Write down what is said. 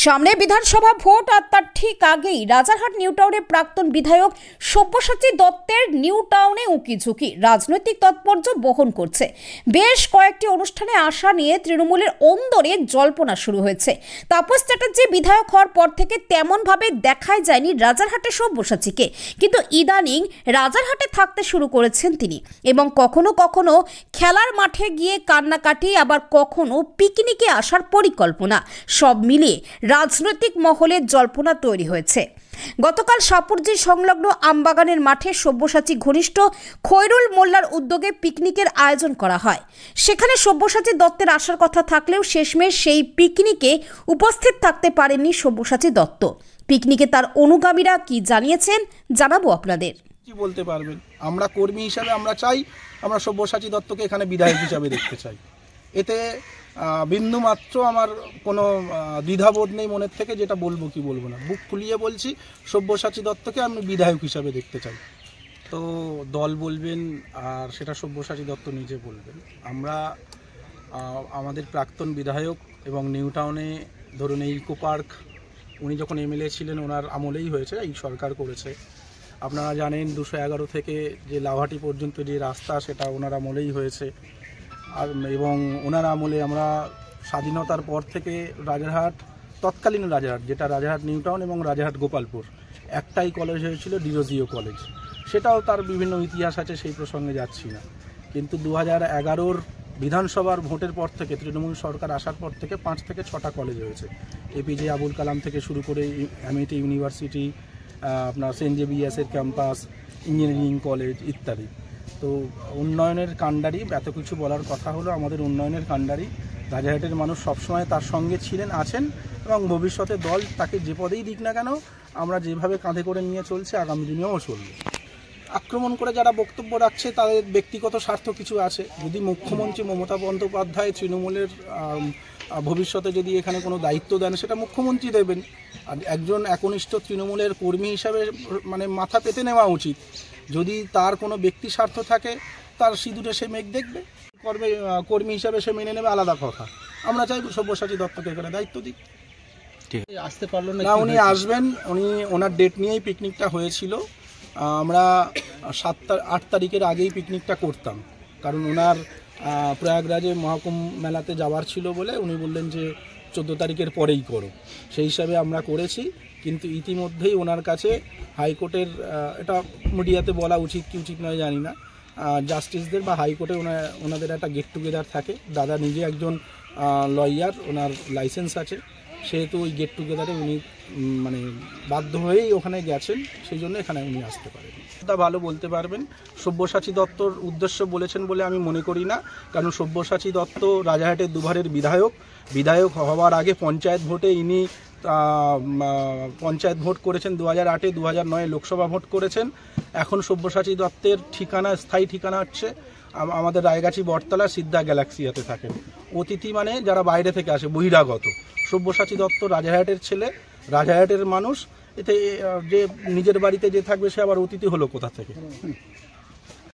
সামনে বিধানসভা ভোট আর তার ঠিক আগেই রাজারহাট নিউ টাউনের প্রাক্তন বিধায়ক সব্যসাচী দত্তের নিউ টাউনে উঁকিঝুঁকি রাজনৈতিক তাৎপর্য বহন করছে। বেশ কয়েকটি অনুষ্ঠানে আসা নিয়ে তৃণমূলের অন্দরে জল্পনা শুরু হয়েছে। তাপস চ্যাটার্জি বিধায়ক হওয়ার পর থেকে তেমনভাবে দেখাই যায়নি রাজারহাটে সব্যসাচীকে, কিন্তু ইদানিং রাজারহাটে থাকতে শুরু করেছেন তিনি এবং কখনো কখনো খেলার মাঠে গিয়ে কান্নাকাটি, আবার কখনো পিকনিকে আসার পরিকল্পনা, সব মিলিয়ে রাজনৈতিক মহলে জল্পনা তৈরি হয়েছে। গতকাল সাপুরজি সংলগ্ন আমবাগানের মাঠে সব্যসাচী ঘনিষ্ঠ খৈরুল মোল্লার উদ্যোগে পিকনিকের আয়োজন করা হয়। সেখানে সব্যসাচী দত্তের আসার কথা থাকলেও শেষমেশ সেই পিকনিকে উপস্থিত থাকতে পারেননি সব্যসাচী দত্ত। পিকনিকে তার অনুগামীরা কি জানিয়েছেন জানাবো আপনাদের। কি বলতে পারবেন, আমরা কর্মী হিসাবে আমরা চাই, আমরা সব্যসাচী দত্তকে এখানে বিধায়ক হিসাবে দেখতে চাই। এতে বিন্দু মাত্র আমার কোনো দ্বিধাবোধ নেই মনের থেকে, যেটা বলবো কি বলবো না, বুক ফুলিয়ে বলছি সব্যসাচী দত্তকে আমি বিধায়ক হিসাবে দেখতে চাই। তো দল বলবেন আর সেটা সব্যসাচী দত্ত নিজে বলবেন। আমরা আমাদের প্রাক্তন বিধায়ক এবং নিউ টাউনে ধরুন এই ইকো পার্ক উনি যখন এমএলএ ছিলেন ওনার আমলেই হয়েছে, এই সরকার করেছে। আপনারা জানেন 211 থেকে যে লাভাটি পর্যন্ত যে রাস্তা সেটা ওনার আমলেই হয়েছে। আর এবং ওনার আমলে আমরা স্বাধীনতার পর থেকে রাজারহাট, তৎকালীন রাজারহাট যেটা রাজারহাট নিউ টাউন এবং রাজারহাট গোপালপুর একটাই কলেজ হয়েছিল, ডিরোজিও কলেজ। সেটাও তার বিভিন্ন ইতিহাস আছে, সেই প্রসঙ্গে যাচ্ছি না। কিন্তু 2011 বিধানসভার ভোটের পর থেকে তৃণমূল সরকার আসার পর থেকে 5 থেকে 6টা কলেজ হয়েছে। এপিজে আবুল কালাম থেকে শুরু করে এমআইটি ইউনিভার্সিটি, আপনার সেন্ট জেভিয়ার্সের ক্যাম্পাস, ইঞ্জিনিয়ারিং কলেজ ইত্যাদি। তো উন্নয়নের কাণ্ডারি, এত কিছু বলার কথা হলো আমাদের উন্নয়নের কাণ্ডারি রাজারহাটের মানুষ সবসময় তার সঙ্গে ছিলেন, আছেন এবং ভবিষ্যতে দল তাকে যে পদেই দিক না কেন আমরা যেভাবে কাঁধে করে নিয়ে চলছে আগামী দিনেও চলবে। আক্রমণ করে যারা বক্তব্য রাখছে তাদের ব্যক্তিগত স্বার্থ কিছু আছে। যদি মুখ্যমন্ত্রী মমতা বন্দ্যোপাধ্যায় তৃণমূলের ভবিষ্যতে যদি এখানে কোনো দায়িত্ব দেন সেটা মুখ্যমন্ত্রী দেবেন। আর একজন একনিষ্ঠ তৃণমূলের কর্মী হিসাবে মানে মাথা পেতে নেওয়া উচিত। যদি তার কোনো ব্যক্তি স্বার্থ থাকে তার সিঁদুরে সে মেঘ দেখবে, কর্মী হিসাবে সে মেনে নেবে, আলাদা কথা। আমরা চাই সব্যসাচী দত্তকে এখানে দায়িত্ব দিই। আসতে পারলো না, উনি আসবেন, ওনার ডেট নিয়েই পিকনিকটা হয়েছিল। আমরা 8 তারিখের আগেই পিকনিকটা করতাম, কারণ ওনার প্রয়াগরাজে মহাকুম্ভ মেলাতে যাওয়ার ছিল বলে উনি বললেন যে 14 তারিখের পরেই করো। সেই হিসাবে আমরা করেছি। কিন্তু ইতিমধ্যেই ওনার কাছে হাইকোর্টের, এটা মিডিয়াতে বলা উচিত কি উচিত নয় জানি না, জাস্টিসদের বা হাইকোর্টে ওনাদের একটা গেট টুগেদার থাকে। দাদা নিজে একজন লয়ার, ওনার লাইসেন্স আছে, সেহেতু ওই গেট টুগেদারে উনি মানে বাধ্য হয়েই ওখানে গেছেন, সেই জন্য এখানে উনি আসতে পারেন। তা ভালো বলতে পারবেন। সব্যসাচী দত্তর উদ্দেশ্য বলেছেন বলে আমি মনে করি না, কারণ সব্যসাচী দত্ত রাজারহাটের দুবারের বিধায়ক হওয়ার আগে পঞ্চায়েত ভোটে ইনি পঞ্চায়েত ভোট করেছেন 2008-এ, 2009-এ লোকসভা ভোট করেছেন। এখন সব্যসাচী দত্তের ঠিকানা, স্থায়ী ঠিকানা হচ্ছে আমাদের রায়গাছি বটতলা সিদ্ধা গ্যালাক্সিয়াতে থাকেন। অতিথি মানে যারা বাইরে থেকে আসে, বহিরাগত। সব্যসাচী দত্ত রাজারহাটের ছেলে, রাজারহাটের মানুষ। এতে যে নিজের বাড়িতে যে থাকবে সে আবার অতিথি হলো কোথা থেকে?